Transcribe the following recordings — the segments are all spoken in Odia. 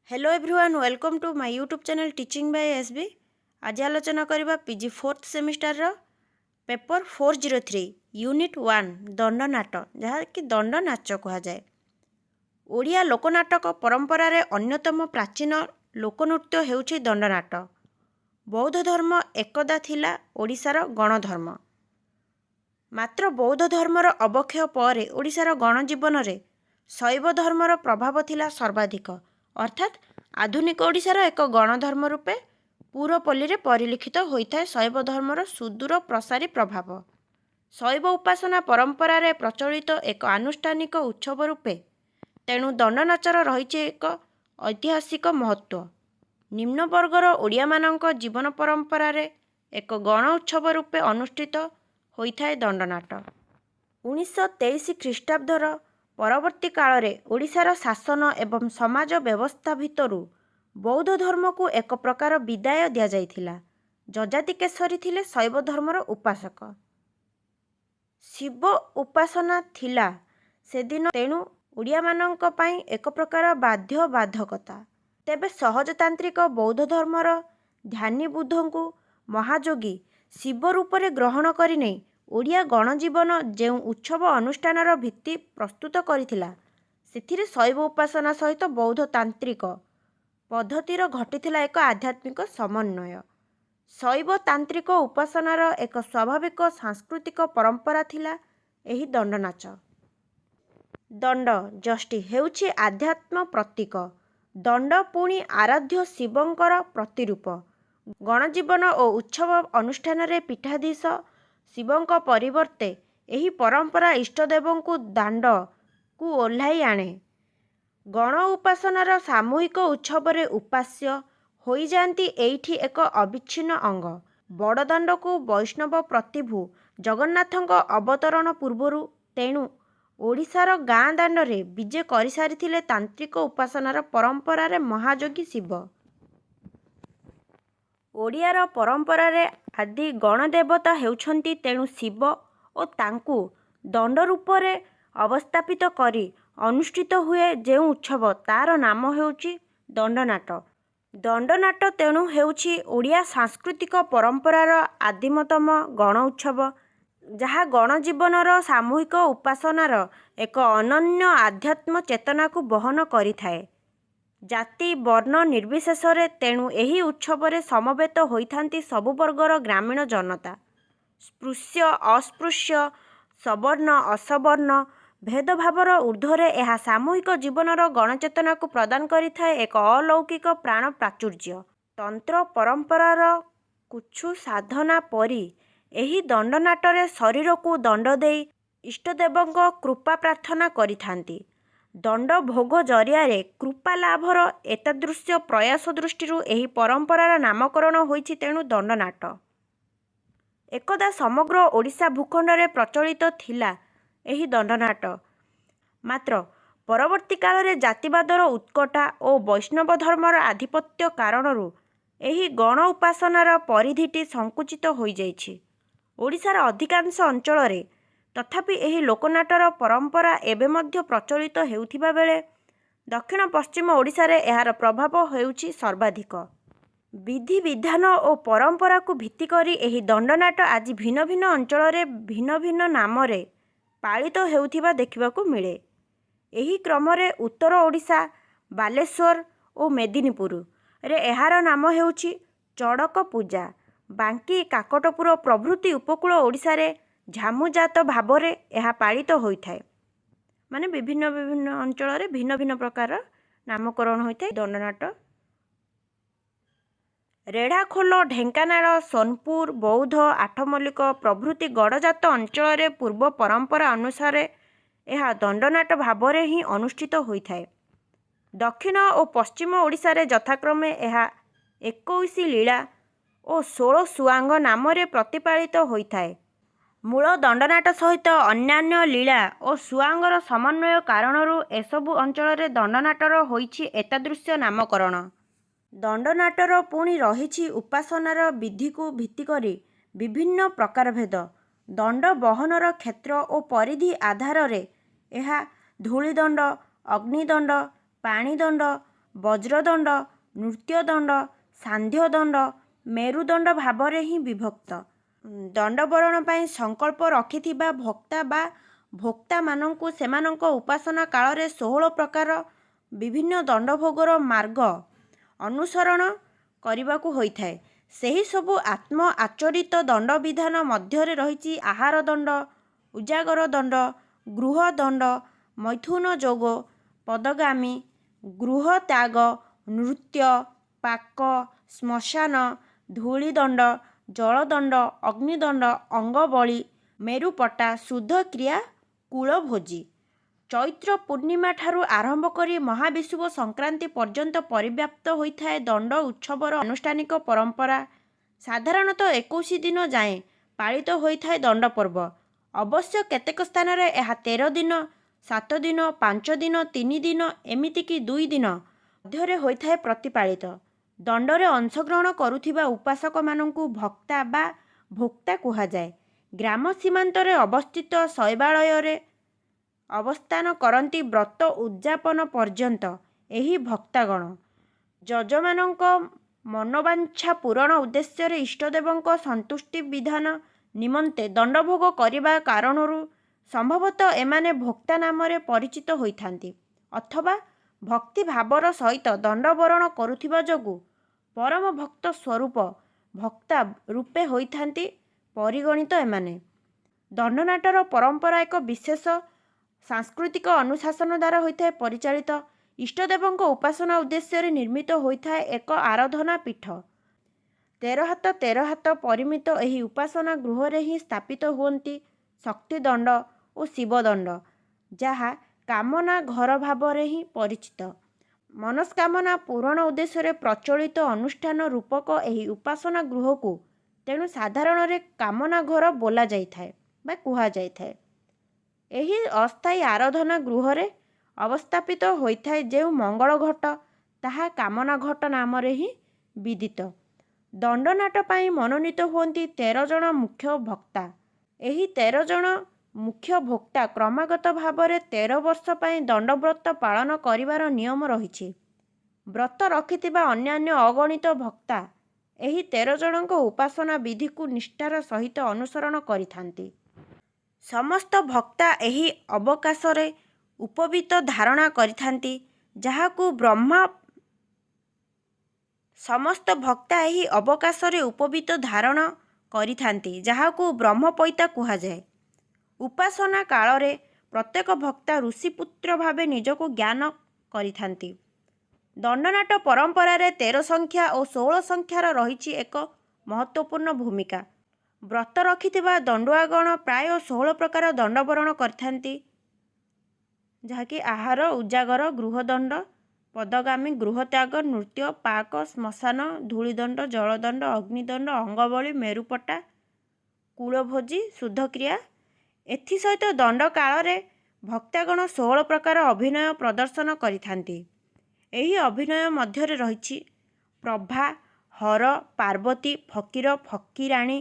Hello everyone, welcome to my YouTube channel teaching by SB. आज आलोचना करबा पीजी फोर्थ सेमिस्टर रो पेपर 403 यूनिट 1 दंड नाट, जहाँ कि दंड नाच कहा जाए। ओडिया लोकनाटक परंपरा रे अन्यतम प्राचीन लोकनृत्य हेउछि दंड नाट। बौद्ध धर्म एकदा थिला ओडिशार गणधर्म। मात्र बौद्ध धर्मर अवक्षय पर ओडिशार गणजीवन रे शैव धर्मर प्रभाव थिला सर्वाधिक, अर्थात आधुनिक ओडिशार एक गणधर्म रूपे पूरपल्ली रे परिलिखित होइथाय शैव धर्मर सुदूर प्रसारी प्रभाव। शैव उपासना परंपरा रे प्रचलित एक आनुष्ठानिक उत्सव रूपे तेणु दंडनाचर रहिछि एक ऐतिहासिक महत्व। निम्न वर्गर ओडिया मानक जीवन परंपरा रे एक गण उत्सव रूपे अनुष्ठित होइथाय दंडनाट। 1923 ख्रीष्टाब्दर परवर्ती काल रे ओडिशार शासन एवं समाज व्यवस्था भितरु बौद्ध धर्म को एक प्रकार विदाय दिया जाइथिला। जजाति केशरी थिले शैव धर्मर उपासक। शिव उपासना थिला सेदिन, तेणु ओडिया मानक पई एक प्रकार बाध्य बाधकता। तेबे सहजतांत्रिक बौद्ध धर्मर ध्यानी बुद्धंकु महायोगी शिव रूप रे ग्रहण करि नै ओडिया गणजीवन जो उत्सव अनुष्ठानर भित्ति प्रस्तुत करिथिला, सेथिरे शैव उपासना सहित बौद्ध तांत्रिक पद्धतिर घटिथिला एक आध्यात्मिक समन्वय। शैव तांत्रिक उपासनार एक स्वाभाविक सांस्कृतिक परंपरा थिला एही दंडनाच। दंड जष्टि हेउछि आध्यात्म प्रतीक। दंड पुणी आराध्य शिवंकर प्रतिरूप। गणजीवन और उत्सव अनुष्ठान रे पीठाधीश शिवंक परिवर्ते एही परंपरा इष्टदेवों को दांड को ओह्लाई आणे। गण उपासनार सामूहिक उत्सव रे उपास्य होई जांती एइठी एक अविच्छिन्न अंग। बड़दाण्ड को वैष्णव प्रतिभू जगन्नाथंक अवतरण पूर्वरु तेणु ओडिशार गाँ दाण्ड रे विजे करि सारिथिले तांत्रिक उपासनार परंपरा रे महायोगी शिव। ओडियार परंपरा रे आदि गणदेवता हेउछंती तेणु शिव और तांकु दंड रूप रे अवस्थापित करी अनुष्ठित हुए जो उत्सव तार नाम हेउछि दंडनाट। दंडनाट तेणु हेउछि ओडिया सांस्कृतिक परंपरार आदिमतम गण उत्सव, जहाँ गणजीवनर सामूहिक उपासनार एक अनन्य आध्यात्म चेतना को बहन करिथाए। जाति वर्ण निर्विशेष रे तेणु एही उत्सव रे समवेत होइथांती सबु वर्गर ग्रामीण जनता। स्पृश्य अस्पृश्य, सवर्ण असवर्ण भेदभावर ऊर्ध्वरे एहा सामूहिक जीवनर गणचेतना को प्रदान करिथाए एक अलौकिक प्राण प्राचुर्य। तंत्र परंपरार कुछु साधना परी एही दंडनाटरे शरीर को दंड देई इष्टदेवଙ୍କ कृपा प्रार्थना करिथांती। दंड भोग जरियारे कृपा लाभर एतादृश्य प्रयास दृष्टिरू एही परंपरार नामकरण होइछि तेणु दंडनाट। एकदा समग्र ओडिशा भूखंड रे प्रचलित थिला एही दंडनाट। मात्र परवर्ती काल रे जातिवादर उत्कटा और वैष्णव धर्मर आधिपत्य कारणरू एही गण उपासनार परिधिटी संकुचित होई जाइछि। ओडिशार अधिकांश अंचल रे तथापि एही लोकनाटर परंपरा एबे मध्य प्रचलित हेउथिबा बेले दक्षिण पश्चिम ओडिशा रे एहार प्रभाव हेउछि सर्वाधिक। विधि विधान और परंपरा को भित्ति करी एही दंडनाट आज भिन्न भिन्न अंचल रे भिन्न भिन्न नाम रे पालित हेउथिबा देखिबाकू मिले। एही क्रम रे उत्तर ओडिशा बालेश्वर और मेदिनीपुर रे एहार नाम हेउछि चड़क पूजा। बांकी काकटपुर प्रभृति उपकूल ओडिशा रे झामुजात भाव रे एहा पालित होइथाय। माने विभिन्न विभिन्न अंचल रे भिन्न भिन्न प्रकार नामकरण होइथाय दंडनाट। रेढ़ाखोल, ढेंकानाल, सोनपुर, बौद्ध, आठमल्लिक प्रभृति गड़जात अंचल रे पूर्व परंपरा अनुसार यह दंडनाट भाव रे ही अनुष्ठित होइथाय। दक्षिण और पश्चिम ओडिशा रे यथाक्रमे यह 21 लीला और 16 सुआंग नाम रे प्रतिपालित होइथाय। मूल दंडनाट सहित अन्यान्य लीला और सुआंगर समन्वय कारणरू एसबु अंचल रे दंडनाटर होइछि एतादृश्य नामकरण। दंडनाटर पुणी रहिछि उपासनार विधि को भित्ति करी विभिन्न प्रकार भेद। दंड बहनर क्षेत्र और परिधि आधार रे एहा धूलिदंड, अग्निदंड, पाणीदंड, ବଜ୍ରଦଣ୍ଡ, ନୃତ୍ୟଦଣ୍ଡ, ସାନ୍ଧ୍ୟଦଣ୍ଡ, ମେରୁଦଣ୍ଡ ଭାବରେ ହିଁ ବିଭକ୍ତ। ଦଣ୍ଡବରଣ ପାଇଁ ସଂକଳ୍ପ ରଖିଥିବା ଭକ୍ତା ବା ଭୋକ୍ତାମାନଙ୍କୁ ସେମାନଙ୍କ ଉପାସନା କାଳରେ 16 ପ୍ରକାର ବିଭିନ୍ନ ଦଣ୍ଡଭୋଗର ମାର୍ଗ ଅନୁସରଣ କରିବାକୁ ହୋଇଥାଏ। ସେହିସବୁ ଆତ୍ମ ଆଚରିତ ଦଣ୍ଡବିଧାନ ମଧ୍ୟରେ ରହିଛି ଆହାର ଦଣ୍ଡ, ଉଜାଗର ଦଣ୍ଡ, ଗୃହ ଦଣ୍ଡ, ମୈଥୁନ ଯୋଗ, ପଦଗାମୀ, ଗୃହ ତ୍ୟାଗ, ନୃତ୍ୟ, ପାକ, ଶ୍ମଶାନ, ଧୂଳିଦଣ୍ଡ, ଜଳଦଣ୍ଡ, ଅଗ୍ନିଦଣ୍ଡ, ଅଙ୍ଗବଳି, ମେରୁପଟା, ଶୁଦ୍ଧକ୍ରିୟା, କୁଳଭୋଜି। ଚୈତ୍ର ପୂର୍ଣ୍ଣିମା ଠାରୁ ଆରମ୍ଭ କରି ମହାବିଷୁବ ସଂକ୍ରାନ୍ତି ପର୍ଯ୍ୟନ୍ତ ପରିବ୍ୟାପ୍ତ ହୋଇଥାଏ ଦଣ୍ଡ ଉତ୍ସବର ଆନୁଷ୍ଠାନିକ ପରମ୍ପରା। ସାଧାରଣତଃ 21 ଦିନ ଯାଏଁ ପାଳିତ ହୋଇଥାଏ ଦଣ୍ଡ ପର୍ବ। ଅବଶ୍ୟ କେତେକ ସ୍ଥାନରେ ଏହା 13 ଦିନ, 7 ଦିନ, 5 ଦିନ, 3 ଦିନ ଏମିତିକି 2 ଦିନ ମଧ୍ୟରେ ହୋଇଥାଏ ପ୍ରତିପାଳିତ। ଦଣ୍ଡରେ ଅଂଶଗ୍ରହଣ କରୁଥିବା ଉପାସକମାନଙ୍କୁ ଭକ୍ତା ବା ଭୋକ୍ତା କୁହାଯାଏ। ଗ୍ରାମ ସୀମାନ୍ତରେ ଅବସ୍ଥିତ ଶୈବାଳୟରେ ଅବସ୍ଥାନ କରନ୍ତି ବ୍ରତ ଉଦ୍ଯାପନ ପର୍ଯ୍ୟନ୍ତ ଏହି ଭକ୍ତାଗଣ। ଯଜମାନଙ୍କ ମନୋବାଞ୍ଛା ପୂରଣ ଉଦ୍ଦେଶ୍ୟରେ ଇଷ୍ଟଦେବଙ୍କ ସନ୍ତୁଷ୍ଟି ବିଧାନ ନିମନ୍ତେ ଦଣ୍ଡଭୋଗ କରିବା କାରଣରୁ ସମ୍ଭବତଃ ଏମାନେ ଭୋକ୍ତା ନାମରେ ପରିଚିତ ହୋଇଥାନ୍ତି ଅଥବା ଭକ୍ତି ଭାବର ସହିତ ଦଣ୍ଡବରଣ କରୁଥିବା ଯୋଗୁଁ ପରମ ଭକ୍ତ ସ୍ୱରୂପ ଭକ୍ତା ରୂପେ ହୋଇଥାନ୍ତି ପରିଗଣିତ ଏମାନେ। ଦଣ୍ଡନାଟର ପରମ୍ପରା ଏକ ବିଶେଷ ସାଂସ୍କୃତିକ ଅନୁଶାସନ ଦ୍ୱାରା ହୋଇଥାଏ ପରିଚାଳିତ। ଇଷ୍ଟଦେବଙ୍କ ଉପାସନା ଉଦ୍ଦେଶ୍ୟରେ ନିର୍ମିତ ହୋଇଥାଏ ଏକ ଆରାଧନା ପୀଠ। 13 ହାତ 13 ହାତ ପରିମିତ ଏହି ଉପାସନା ଗୃହରେ ହିଁ ସ୍ଥାପିତ ହୁଅନ୍ତି ଶକ୍ତିଦଣ୍ଡ ଓ ଶିବଦଣ୍ଡ, ଯାହା କାମନା ଘର ଭାବରେ ହିଁ ପରିଚିତ। ମନସ୍କାମନା ପୂରଣ ଉଦ୍ଦେଶ୍ୟରେ ପ୍ରଚଳିତ ଅନୁଷ୍ଠାନ ରୂପକ ଏହି ଉପାସନା ଗୃହକୁ ତେଣୁ ସାଧାରଣରେ କାମନା ଘର ବୋଲାଯାଇଥାଏ ବା କୁହାଯାଇଥାଏ। ଏହି ଅସ୍ଥାୟୀ ଆରାଧନା ଗୃହରେ ଅବସ୍ଥାପିତ ହୋଇଥାଏ ଯେଉଁ ମଙ୍ଗଳ ଘଟ, ତାହା କାମନା ଘଟ ନାମରେ ହିଁ ବିଦିତ। ଦଣ୍ଡନାଟ ପାଇଁ ମନୋନୀତ ହୁଅନ୍ତି 13 ଜଣ ମୁଖ୍ୟ ଭକ୍ତା। ଏହି 13 ଜଣ ମୁଖ୍ୟ ଭୋକ୍ତା କ୍ରମାଗତ ଭାବରେ 13 ବର୍ଷ ପାଇଁ ଦଣ୍ଡବ୍ରତ ପାଳନ କରିବାର ନିୟମ ରହିଛି। ବ୍ରତ ରଖିଥିବା ଅନ୍ୟାନ୍ୟ ଅଗଣିତ ଭକ୍ତା ଏହି 13 ଜଣଙ୍କ ଉପାସନା ବିଧିକୁ ନିଷ୍ଠାର ସହିତ ଅନୁସରଣ କରିଥାନ୍ତି। ସମସ୍ତ ଭକ୍ତା ଏହି ଅବକାଶରେ ଉପବୀତ ଧାରଣ କରିଥାନ୍ତି, ଯାହାକୁ ବ୍ରହ୍ମ ସମସ୍ତ ଭକ୍ତା ଏହି ଅବକାଶରେ ଉପବୀତ ଧାରଣ କରିଥାନ୍ତି, ଯାହାକୁ ବ୍ରହ୍ମପୈତା କୁହାଯାଏ। ଉପାସନା କାଳରେ ପ୍ରତ୍ୟେକ ଭକ୍ତା ଋଷିପୁତ୍ର ଭାବେ ନିଜକୁ ଜ୍ଞାନ କରିଥାନ୍ତି। ଦଣ୍ଡନାଟ ପରମ୍ପରାରେ 13 ସଂଖ୍ୟା ଓ 16 ସଂଖ୍ୟାର ରହିଛି ଏକ ମହତ୍ତ୍ୱପୂର୍ଣ୍ଣ ଭୂମିକା। ବ୍ରତ ରଖିଥିବା ଦଣ୍ଡୁଆଗଣ ପ୍ରାୟ 16 ପ୍ରକାର ଦଣ୍ଡବରଣ କରିଥାନ୍ତି, ଯାହାକି ଆହାର, ଉଜାଗର, ଗୃହଦଣ୍ଡ, ପଦଗାମୀ, ଗୃହତ୍ୟାଗ, ନୃତ୍ୟ, ପାକ, ଶ୍ମଶାନ, ଧୂଳିଦଣ୍ଡ, ଜଳଦଣ୍ଡ, ଅଗ୍ନିଦଣ୍ଡ, ଅଙ୍ଗବଳି, ମେରୁପଟା, କୁଳଭୋଜି, ଶୁଦ୍ଧକ୍ରିୟା। ଏଥିସହିତ ଦଣ୍ଡ କାଳରେ ଭକ୍ତାଗଣ 16 ପ୍ରକାର ଅଭିନୟ ପ୍ରଦର୍ଶନ କରିଥାନ୍ତି। ଏହି ଅଭିନୟ ମଧ୍ୟରେ ରହିଛି ପ୍ରଭା, ହର, ପାର୍ବତୀ, ଫକୀର, ଫକୀରାଣୀ,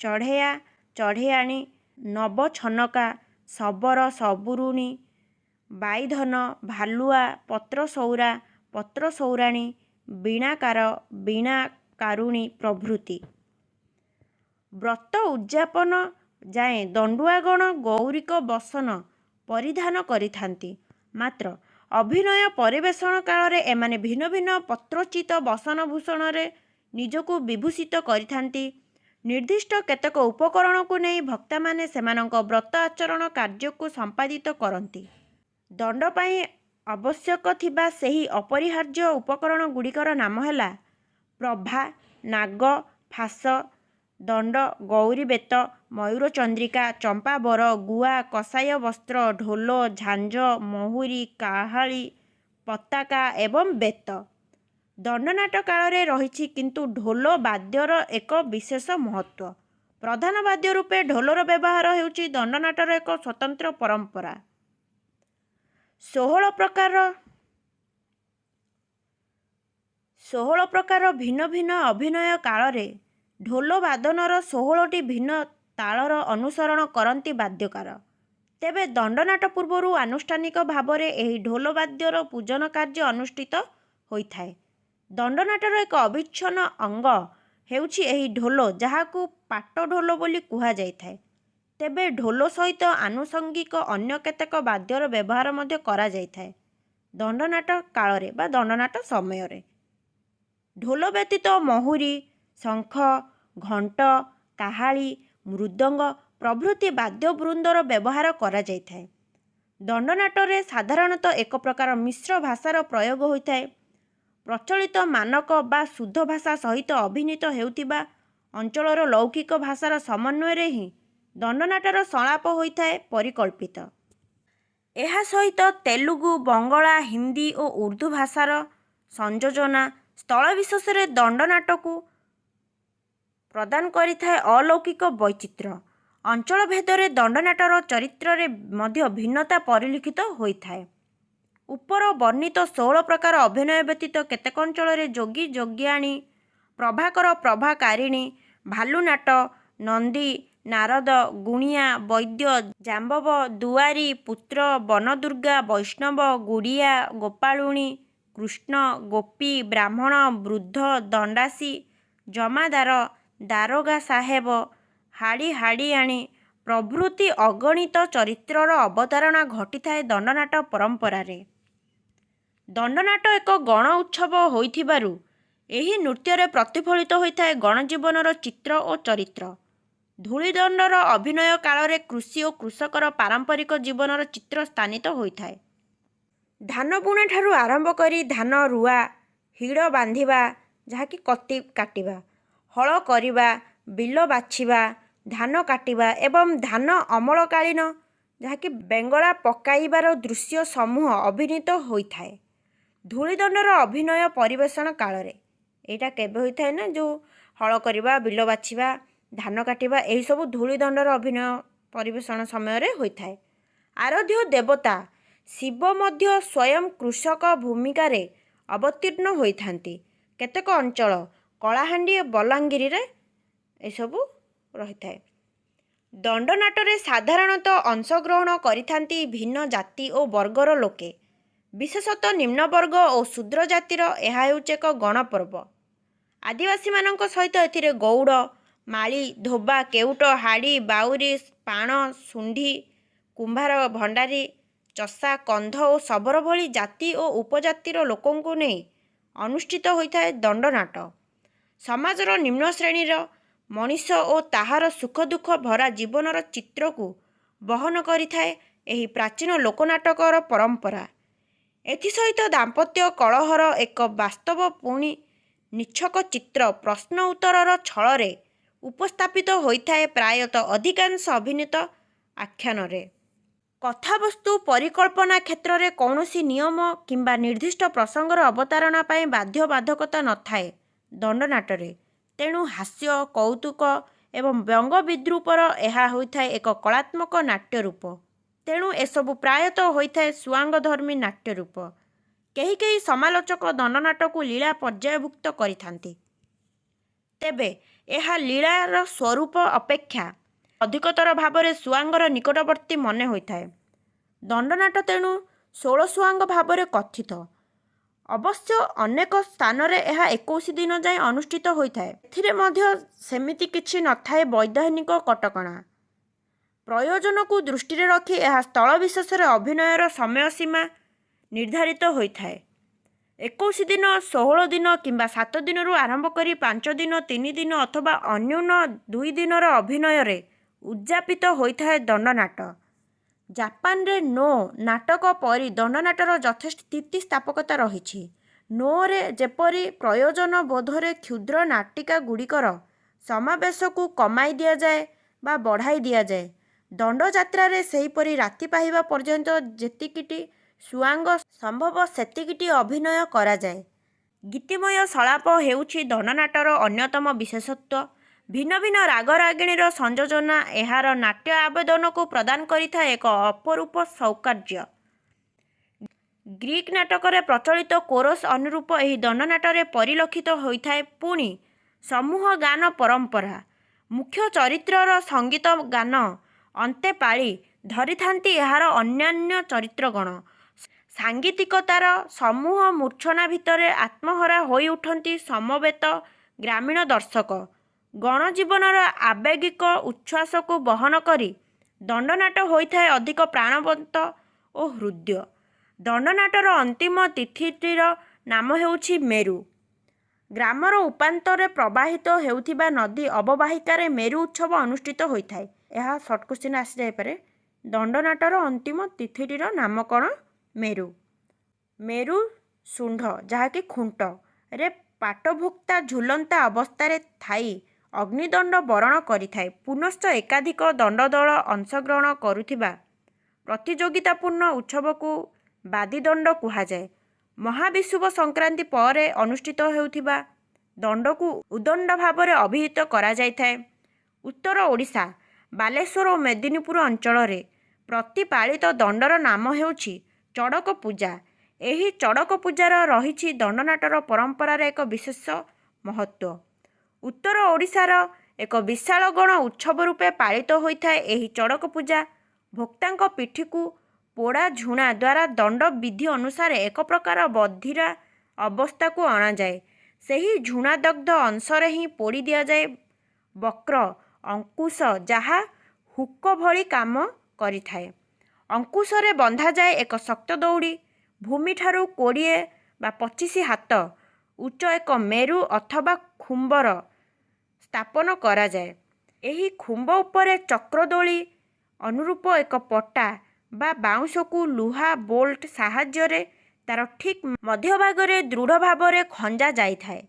ଚଢ଼େୟା, ଚଢ଼େୟାଣୀ, ନବ ଛନକା, ଶବର, ସବୁରୁଣୀ, ବାଇଧନ, ଭାଲୁଆ, ପତ୍ରସୌରା, ପତ୍ରସୌରାଣୀ, ବୀଣାକାର, ବୀଣାକାରୁଣୀ ପ୍ରଭୃତି। ବ୍ରତ ଉଦ୍ଯାପନ ଯାଏଁ ଦଣ୍ଡୁଆଗଣ ଗୌରିକ ବସନ ପରିଧାନ କରିଥାନ୍ତି। ମାତ୍ର ଅଭିନୟ ପରିବେଷଣ କାଳରେ ଏମାନେ ଭିନ୍ନ ଭିନ୍ନ ପତ୍ରୋଚିତ ବସନଭୂଷଣରେ ନିଜକୁ ବିଭୂଷିତ କରିଥାନ୍ତି। ନିର୍ଦ୍ଦିଷ୍ଟ କେତେକ ଉପକରଣକୁ ନେଇ ଭକ୍ତାମାନେ ସେମାନଙ୍କ ବ୍ରତ ଆଚରଣ କାର୍ଯ୍ୟକୁ ସମ୍ପାଦିତ କରନ୍ତି। ଦଣ୍ଡ ପାଇଁ ଆବଶ୍ୟକ ଥିବା ସେହି ଅପରିହାର୍ଯ୍ୟ ଉପକରଣ ଗୁଡ଼ିକର ନାମ ହେଲା ପ୍ରଭା, ନାଗ, ଫାଶ, ଦଣ୍ଡ, ଗୌରୀବେତ, ମୟୂରଚନ୍ଦ୍ରିକା, ଚମ୍ପାବର, ଗୁଆ, କଷାୟ ବସ୍ତ୍ର, ଢୋଲ, ଝାଞ୍ଜ, ମହୁରୀ, କାହାଳୀ, ପତାକା ଏବଂ ବେତ। ଦଣ୍ଡନାଟ କାଳରେ ରହିଛି କିନ୍ତୁ ଢୋଲ ବାଦ୍ୟର ଏକ ବିଶେଷ ମହତ୍ତ୍ୱ। ପ୍ରଧାନ ବାଦ୍ୟ ରୂପେ ଢୋଲର ବ୍ୟବହାର ହେଉଛି ଦଣ୍ଡନାଟର ଏକ ସ୍ୱତନ୍ତ୍ର ପରମ୍ପରା। 16 ପ୍ରକାର ଭିନ୍ନ ଭିନ୍ନ ଅଭିନୟ କାଳରେ ଢୋଲ ବାଦନର 16ଟି ଭିନ୍ନ ତାଳର ଅନୁସରଣ କରନ୍ତି ବାଦ୍ୟକାର। ତେବେ ଦଣ୍ଡନାଟ ପୂର୍ବରୁ ଆନୁଷ୍ଠାନିକ ଭାବରେ ଏହି ଢୋଲ ବାଦ୍ୟର ପୂଜନ କାର୍ଯ୍ୟ ଅନୁଷ୍ଠିତ ହୋଇଥାଏ। ଦଣ୍ଡନାଟର ଏକ ଅବିଚ୍ଛିନ୍ନ ଅଙ୍ଗ ହେଉଛି ଏହି ଢୋଲ, ଯାହାକୁ ପାଟ ଢୋଲ ବୋଲି କୁହାଯାଇଥାଏ। ତେବେ ଢୋଲ ସହିତ ଆନୁଷଙ୍ଗିକ ଅନ୍ୟ କେତେକ ବାଦ୍ୟର ବ୍ୟବହାର ମଧ୍ୟ କରାଯାଇଥାଏ ଦଣ୍ଡନାଟ କାଳରେ ବା ଦଣ୍ଡନାଟ ସମୟରେ। ଢୋଲ ବ୍ୟତୀତ ମହୁରୀ, ଶଙ୍ଖ, ଘଣ୍ଟ, କାହାଳି, ମୃଦଙ୍ଗ ପ୍ରଭୃତି ବାଦ୍ୟବୃନ୍ଦର ବ୍ୟବହାର କରାଯାଇଥାଏ। ଦଣ୍ଡନାଟରେ ସାଧାରଣତଃ ଏକ ପ୍ରକାର ମିଶ୍ର ଭାଷାର ପ୍ରୟୋଗ ହୋଇଥାଏ। ପ୍ରଚଳିତ ମାନକ ବା ଶୁଦ୍ଧ ଭାଷା ସହିତ ଅଭିନୀତ ହେଉଥିବା ଅଞ୍ଚଳର ଲୌକିକ ଭାଷାର ସମନ୍ୱୟରେ ହିଁ ଦଣ୍ଡନାଟର ସଂଳାପ ହୋଇଥାଏ ପରିକଳ୍ପିତ। ଏହା ସହିତ ତେଲୁଗୁ, ବଙ୍ଗଳା, ହିନ୍ଦୀ ଓ ଉର୍ଦ୍ଦୁ ଭାଷାର ସଂଯୋଜନା ସ୍ଥଳବିଶେଷରେ ଦଣ୍ଡନାଟକୁ ପ୍ରଦାନ କରିଥାଏ ଅଲୌକିକ ବୈଚିତ୍ର୍ୟ। ଅଞ୍ଚଳ ଭେଦରେ ଦଣ୍ଡନାଟର ଚରିତ୍ରରେ ମଧ୍ୟ ଭିନ୍ନତା ପରିଲକ୍ଷିତ ହୋଇଥାଏ। ଉପର ବର୍ଣ୍ଣିତ 16 ପ୍ରକାର ଅଭିନୟ ବ୍ୟତୀତ କେତେକ ଅଞ୍ଚଳରେ ଯୋଗୀ ଯୋଗ୍ୟାଣୀ, ପ୍ରଭାକର ପ୍ରଭାକାରିଣୀ, ଭାଲୁନାଟ, ନନ୍ଦୀ, ନାରଦ, ଗୁଣିଆ, ବୈଦ୍ୟ, ଜାମ୍ବବ, ଦୁଆରୀ, ପୁତ୍ର, ବନଦୁର୍ଗା, ବୈଷ୍ଣବ, ଗୁଡ଼ିଆ, ଗୋପାଳୁଣୀ, କୃଷ୍ଣ, ଗୋପୀ, ବ୍ରାହ୍ମଣ, ବୃଦ୍ଧ, ଦଣ୍ଡାସୀ, ଜମାଦାର, ଦାରୋଗା ସାହେବ, ହାଡ଼ିହାଡ଼ିଆଣୀ ପ୍ରଭୃତି ଅଗଣିତ ଚରିତ୍ରର ଅବତାରଣା ଘଟିଥାଏ ଦଣ୍ଡନାଟ ପରମ୍ପରାରେ। ଦଣ୍ଡନାଟ ଏକ ଗଣ ଉତ୍ସବ ହୋଇଥିବାରୁ ଏହି ନୃତ୍ୟରେ ପ୍ରତିଫଳିତ ହୋଇଥାଏ ଗଣଜୀବନର ଚିତ୍ର ଓ ଚରିତ୍ର। ଧୂଳିଦଣ୍ଡର ଅଭିନୟ କାଳରେ କୃଷି ଓ କୃଷକର ପାରମ୍ପରିକ ଜୀବନର ଚିତ୍ର ସ୍ଥାନିତ ହୋଇଥାଏ। ଧାନ ବୁଣା ଠାରୁ ଆରମ୍ଭ କରି ଧାନ ରୁଆ, ହିଡ଼ ବାନ୍ଧିବା ଯାହାକି କତି କାଟିବା, ହଳ କରିବା, ବିଲ ବାଛିବା, ଧାନ କାଟିବା ଏବଂ ଧାନ ଅମଳକାଳୀନ ଯାହାକି ବେଙ୍ଗଳା ପକାଇବାର ଦୃଶ୍ୟ ସମୂହ ଅଭିନୀତ ହୋଇଥାଏ ଧୂଳିଦଣ୍ଡର ଅଭିନୟ ପରିବେଷଣ କାଳରେ। ଏଇଟା କେବେ ହୋଇଥାଏ ନା, ଯେଉଁ ହଳ କରିବା, ବିଲ ବାଛିବା, ଧାନ କାଟିବା ଏହିସବୁ ଧୂଳିଦଣ୍ଡର ଅଭିନୟ ପରିବେଷଣ ସମୟରେ ହୋଇଥାଏ। ଆରାଧ୍ୟ ଦେବତା ଶିବ ମଧ୍ୟ ସ୍ୱୟଂ କୃଷକ ଭୂମିକାରେ ଅବତୀର୍ଣ୍ଣ ହୋଇଥାନ୍ତି। କେତେକ ଅଞ୍ଚଳ କଳାହାଣ୍ଡି, ବଲାଙ୍ଗୀରରେ ଏସବୁ ରହିଥାଏ। ଦଣ୍ଡନାଟରେ ସାଧାରଣତଃ ଅଂଶଗ୍ରହଣ କରିଥାନ୍ତି ଭିନ୍ନ ଜାତି ଓ ବର୍ଗର ଲୋକେ, ବିଶେଷତଃ ନିମ୍ନବର୍ଗ ଓ ଶୂଦ୍ର ଜାତିର। ଏହା ହେଉଛି ଏକ ଗଣପର୍ବ। ଆଦିବାସୀମାନଙ୍କ ସହିତ ଏଥିରେ ଗୌଡ଼, ମାଳି, ଧୋବା, କେଉଟ, ହାଡ଼ି, ବାଉରୀ, ପାଣ, ଶୁଣ୍ଢି, କୁମ୍ଭାର, ଭଣ୍ଡାରୀ, ଚଷା, କନ୍ଧ ଓ ଶବର ଭଳି ଜାତି ଓ ଉପଜାତିର ଲୋକଙ୍କୁ ନେଇ ଅନୁଷ୍ଠିତ ହୋଇଥାଏ ଦଣ୍ଡନାଟ। ସମାଜର ନିମ୍ନ ଶ୍ରେଣୀର ମଣିଷ ଓ ତାହାର ସୁଖ ଦୁଃଖ ଭରା ଜୀବନର ଚିତ୍ରକୁ ବହନ କରିଥାଏ ଏହି ପ୍ରାଚୀନ ଲୋକନାଟକର ପରମ୍ପରା। ଏଥିସହିତ ଦାମ୍ପତ୍ୟ କଳହର ଏକ ବାସ୍ତବ ପୁଣି ନିଚ୍ଛକ ଚିତ୍ର ପ୍ରଶ୍ନ ଉତ୍ତରର ଛଳରେ ଉପସ୍ଥାପିତ ହୋଇଥାଏ ପ୍ରାୟତଃ ଅଧିକାଂଶ ଅଭିନୀତ ଆଖ୍ୟାନରେ। କଥାବସ୍ତୁ ପରିକଳ୍ପନା କ୍ଷେତ୍ରରେ କୌଣସି ନିୟମ କିମ୍ବା ନିର୍ଦ୍ଦିଷ୍ଟ ପ୍ରସଙ୍ଗର ଅବତାରଣା ପାଇଁ ବାଧ୍ୟବାଧକତା ନଥାଏ ଦଣ୍ଡନାଟରେ। ତେଣୁ ହାସ୍ୟ, କୌତୁକ ଏବଂ ବ୍ୟଙ୍ଗ ବିଦ୍ରୂପର ଏହା ହୋଇଥାଏ ଏକ କଳାତ୍ମକ ନାଟ୍ୟରୂପ। ତେଣୁ ଏସବୁ ପ୍ରାୟତଃ ହୋଇଥାଏ ସୁଆଙ୍ଗଧର୍ମୀ ନାଟ୍ୟରୂପ। କେହି କେହି ସମାଲୋଚକ ଦଣ୍ଡନାଟକୁ ଲୀଳା ପର୍ଯ୍ୟାୟଭୁକ୍ତ କରିଥାନ୍ତି। ତେବେ ଏହା ଲୀଳାର ସ୍ୱରୂପ ଅପେକ୍ଷା ଅଧିକତର ଭାବରେ ସୁଆଙ୍ଗର ନିକଟବର୍ତ୍ତୀ ମନେ ହୋଇଥାଏ। ଦଣ୍ଡନାଟ ତେଣୁ 16 ସୁଆଙ୍ଗ ଭାବରେ କଥିତ। ଅବଶ୍ୟ ଅନେକ ସ୍ଥାନରେ ଏହା 21 ଦିନ ଯାଏଁ ଅନୁଷ୍ଠିତ ହୋଇଥାଏ। ଏଥିରେ ମଧ୍ୟ ସେମିତି କିଛି ନଥାଏ ବୈଧାନିକ କଟକଣା। ପ୍ରୟୋଜନକୁ ଦୃଷ୍ଟିରେ ରଖି ଏହା ସ୍ଥଳ ବିଶେଷରେ ଅଭିନୟର ସମୟସୀମା ନିର୍ଦ୍ଧାରିତ ହୋଇଥାଏ। 21 ଦିନ, 16 ଦିନ କିମ୍ବା 7 ଦିନରୁ ଆରମ୍ଭ କରି 5 ଦିନ, 3 ଦିନ ଅଥବା ଅନ୍ୟୁନ 2 ଦିନର ଅଭିନୟରେ ଉଦ୍ଯାପିତ ହୋଇଥାଏ ଦଣ୍ଡନାଟ। ଜାପାନରେ ନୋ ନାଟକ ପରି ଦଣ୍ଡନାଟର ଯଥେଷ୍ଟ ସ୍ଥିତିସ୍ଥାପକତା ରହିଛି। ନୋରେ ଯେପରି ପ୍ରୟୋଜନ ବୋଧରେ କ୍ଷୁଦ୍ର ନାଟିକା ଗୁଡ଼ିକର ସମାବେଶକୁ କମାଇ ଦିଆଯାଏ ବା ବଢ଼ାଇ ଦିଆଯାଏ, ଦଣ୍ଡଯାତ୍ରାରେ ସେହିପରି ରାତି ପାହିବା ପର୍ଯ୍ୟନ୍ତ ଯେତିକିଟି ସୁଆଙ୍ଗ ସମ୍ଭବ ସେତିକିଟି ଅଭିନୟ କରାଯାଏ। ଗୀତିମୟ ସଂଳାପ ହେଉଛି ଦଣ୍ଡନାଟର ଅନ୍ୟତମ ବିଶେଷତ୍ୱ। ଭିନ୍ନ ଭିନ୍ନ ରାଗ ରାଗିଣୀର ସଂଯୋଜନା ଏହାର ନାଟ୍ୟ ଆବେଦନକୁ ପ୍ରଦାନ କରିଥାଏ ଏକ ଅପରୂପ ସୌକର୍ଯ୍ୟ। ଗ୍ରୀକ୍ ନାଟକରେ ପ୍ରଚଳିତ କୋରସ୍ ଅନୁରୂପ ଏହି ଦଣ୍ଡନାଟରେ ପରିଲକ୍ଷିତ ହୋଇଥାଏ ପୁଣି ସମୂହ ଗାନ ପରମ୍ପରା। ମୁଖ୍ୟ ଚରିତ୍ରର ସଙ୍ଗୀତ ଗାନ ଅନ୍ତେ ପାଳି ଧରିଥାନ୍ତି ଏହାର ଅନ୍ୟାନ୍ୟ ଚରିତ୍ରଗଣ। ସାଙ୍ଗୀତିକତାର ସମୂହ ମୂର୍ଚ୍ଛନା ଭିତରେ ଆତ୍ମହରା ହୋଇ ଉଠନ୍ତି ସମବେତ ଗ୍ରାମୀଣ ଦର୍ଶକ। ଗଣଜୀବନର ଆବେଗିକ ଉଚ୍ଛ୍ୱାସକୁ ବହନ କରି ଦଣ୍ଡନାଟ ହୋଇଥାଏ ଅଧିକ ପ୍ରାଣବନ୍ତ ଓ ହୃଦ୍ୟ। ଦଣ୍ଡନାଟର ଅନ୍ତିମ ତିଥିଟିର ନାମ ହେଉଛି ମେରୁ। ଗ୍ରାମର ଉପାନ୍ତରେ ପ୍ରବାହିତ ହେଉଥିବା ନଦୀ ଅବବାହିକାରେ ମେରୁ ଉତ୍ସବ ଅନୁଷ୍ଠିତ ହୋଇଥାଏ। ଏହା ସର୍ଟ କ୍ୱେଶ୍ଚିନ୍ ଆସିଯାଇପାରେ। ଦଣ୍ଡନାଟର ଅନ୍ତିମ ତିଥିଟିର ନାମ କ'ଣ? ମେରୁ। ମେରୁ ଶୁଣ୍ଢ ଯାହାକି ଖୁଣ୍ଟରେ ପାଟଭୁକ୍ତା ଝୁଲନ୍ତା ଅବସ୍ଥାରେ ଥାଇ ଅଗ୍ନିଦଣ୍ଡ ବରଣ କରିଥାଏ। ପୁନଶ୍ଚ ଏକାଧିକ ଦଣ୍ଡଦଳ ଅଂଶଗ୍ରହଣ କରୁଥିବା ପ୍ରତିଯୋଗିତାପୂର୍ଣ୍ଣ ଉତ୍ସବକୁ ବାଦୀଦଣ୍ଡ କୁହାଯାଏ। ମହାବିଷୁବ ସଂକ୍ରାନ୍ତି ପରେ ଅନୁଷ୍ଠିତ ହେଉଥିବା ଦଣ୍ଡକୁ ଉଦଣ୍ଡ ଭାବରେ ଅଭିହିତ କରାଯାଇଥାଏ। ଉତ୍ତର ଓଡ଼ିଶା ବାଲେଶ୍ୱର ଓ ମେଦିନୀପୁର ଅଞ୍ଚଳରେ ପ୍ରତିପାଳିତ ଦଣ୍ଡର ନାମ ହେଉଛି ଚଡ଼କ ପୂଜା। ଏହି ଚଡ଼କ ପୂଜାର ରହିଛି ଦଣ୍ଡନାଟର ପରମ୍ପରାରେ ଏକ ବିଶେଷ ମହତ୍ତ୍ୱ। ଉତ୍ତର ଓଡ଼ିଶାର ଏକ ବିଶାଳ ଗଣ ଉତ୍ସବ ରୂପେ ପାଳିତ ହୋଇଥାଏ ଏହି ଚଡ଼କ ପୂଜା। ଭୋକ୍ତାଙ୍କ ପିଠିକୁ ପୋଡ଼ା ଝୁଣା ଦ୍ୱାରା ଦଣ୍ଡ ବିଧି ଅନୁସାରେ ଏକ ପ୍ରକାର ବଧିରା ଅବସ୍ଥାକୁ ଅଣାଯାଏ। ସେହି ଝୁଣାଦଗ୍ଧ ଅଂଶରେ ହିଁ ପୋଡ଼ି ଦିଆଯାଏ ବକ୍ର ଅଙ୍କୁଶ ଯାହା ହୁକ ଭଳି କାମ କରିଥାଏ। ଅଙ୍କୁଶରେ ବନ୍ଧାଯାଏ ଏକ ଶକ୍ତ ଦଉଡ଼ି। ଭୂମିଠାରୁ 20-25 ହାତ ଉଚ୍ଚ ଏକ ମେରୁ ଅଥବା ଖୁମ୍ବର ସ୍ଥାପନ କରାଯାଏ। ଏହି ଖୁମ୍ବ ଉପରେ ଚକ୍ରଦୋଳି ଅନୁରୂପ ଏକ ପଟା ବା ବାଉଁଶକୁ ଲୁହା ବୋଲ୍ଟ ସାହାଯ୍ୟରେ ତାର ଠିକ୍ ମଧ୍ୟଭାଗରେ ଦୃଢ଼ ଭାବରେ ଖଞ୍ଜା ଯାଇଥାଏ,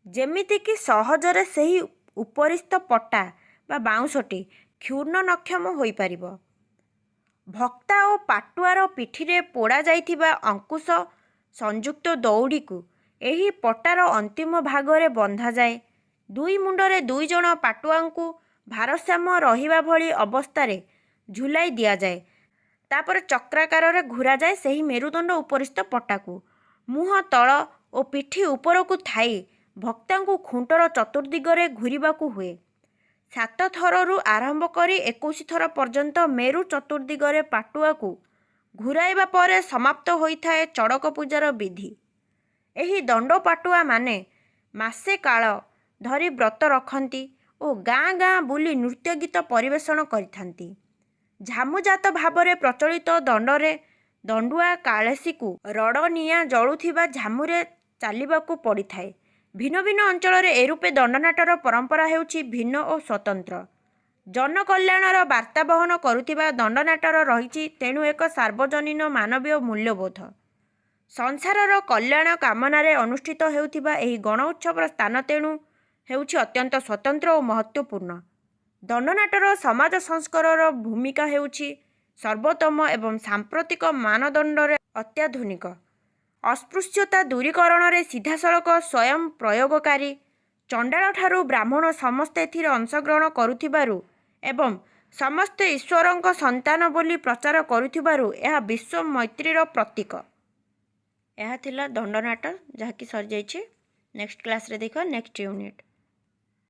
ଯେମିତିକି ସହଜରେ ସେହି ଉପରିସ୍ଥ ପଟା ବା ବାଉଁଶଟି କ୍ଷୁର୍ଣ୍ଣନକ୍ଷମ ହୋଇପାରିବ। ଭକ୍ତା ଓ ପାଟୁଆର ପିଠିରେ ପୋଡ଼ା ଯାଇଥିବା ଅଙ୍କୁଶ ସଂଯୁକ୍ତ ଦଉଡ଼ିକୁ ଏହି ପଟାର ଅନ୍ତିମ ଭାଗରେ ବନ୍ଧାଯାଏ। ଦୁଇ ମୁଣ୍ଡରେ 2 ଜଣ ପାଟୁଆଙ୍କୁ ଭାରସାମ୍ୟ ରହିବା ଭଳି ଅବସ୍ଥାରେ ଝୁଲାଇ ଦିଆଯାଏ। ତାପରେ ଚକ୍ରାକାରରେ ଘୂରାଯାଏ ସେହି ମେରୁଦଣ୍ଡ ଉପରିସ୍ଥ ପଟାକୁ। ମୁହଁ ତଳ ଓ ପିଠି ଉପରକୁ ଥାଇ ଭକ୍ତାଙ୍କୁ ଖୁଣ୍ଟର ଚତୁର୍ଦିଗରେ ଘୂରିବାକୁ ହୁଏ। 7 ଥରରୁ ଆରମ୍ଭ କରି 21 ଥର ପର୍ଯ୍ୟନ୍ତ ମେରୁ ଚତୁର୍ଦିଗରେ ପାଟୁଆକୁ ଘୂରାଇବା ପରେ ସମାପ୍ତ ହୋଇଥାଏ ଚଡ଼କ ପୂଜାର ବିଧି। ଏହି ଦଣ୍ଡ ପାଟୁଆମାନେ ମାସେ କାଳ ଧରି ବ୍ରତ ରଖନ୍ତି ଓ ଗାଁ ଗାଁ ବୁଲି ନୃତ୍ୟ ଗୀତ ପରିବେଷଣ କରିଥାନ୍ତି। ଝାମୁଜାତ ଭାବରେ ପ୍ରଚଳିତ ଦଣ୍ଡରେ ଦଣ୍ଡୁଆ କାଳେଶୀକୁ ରଡ଼ ନିଆଁ ଜଳୁଥିବା ଝାମୁରେ ଚାଲିବାକୁ ପଡ଼ିଥାଏ। ଭିନ୍ନ ଭିନ୍ନ ଅଞ୍ଚଳରେ ଏରୂପେ ଦଣ୍ଡନାଟର ପରମ୍ପରା ହେଉଛି ଭିନ୍ନ ଓ ସ୍ୱତନ୍ତ୍ର। ଜନକଲ୍ୟାଣର ବାର୍ତ୍ତା ବହନ କରୁଥିବା ଦଣ୍ଡନାଟର ରହିଛି ତେଣୁ ଏକ ସାର୍ବଜନୀନ ମାନବୀୟ ମୂଲ୍ୟବୋଧ। ସଂସାରର କଲ୍ୟାଣ କାମନାରେ ଅନୁଷ୍ଠିତ ହେଉଥିବା ଏହି ଗଣ ଉତ୍ସବର ସ୍ଥାନ ତେଣୁ ହେଉଛି ଅତ୍ୟନ୍ତ ସ୍ୱତନ୍ତ୍ର ଓ ମହତ୍ତ୍ୱପୂର୍ଣ୍ଣ। ଦଣ୍ଡନାଟର ସମାଜ ସଂସ୍କାରର ଭୂମିକା ହେଉଛି ସର୍ବୋତ୍ତମ ଏବଂ ସାମ୍ପ୍ରତିକ ମାନଦଣ୍ଡରେ ଅତ୍ୟାଧୁନିକ। ଅସ୍ପୃଶ୍ୟତା ଦୂରୀକରଣରେ ସିଧାସଳଖ ସ୍ୱୟଂ ପ୍ରୟୋଗକାରୀ। ଚଣ୍ଡାଳଠାରୁ ବ୍ରାହ୍ମଣ ସମସ୍ତେ ଏଥିରେ ଅଂଶଗ୍ରହଣ କରୁଥିବାରୁ ଏବଂ ସମସ୍ତେ ଈଶ୍ୱରଙ୍କ ସନ୍ତାନ ବୋଲି ପ୍ରଚାର କରୁଥିବାରୁ ଏହା ବିଶ୍ୱ ମୈତ୍ରୀର ପ୍ରତୀକ। ଏହା ଥିଲା ଦଣ୍ଡନାଟ ଯାହାକି ସରିଯାଇଛି। ନେକ୍ସଟ କ୍ଲାସ୍ରେ ଦେଖିବା ନେକ୍ସଟ ୟୁନିଟ୍।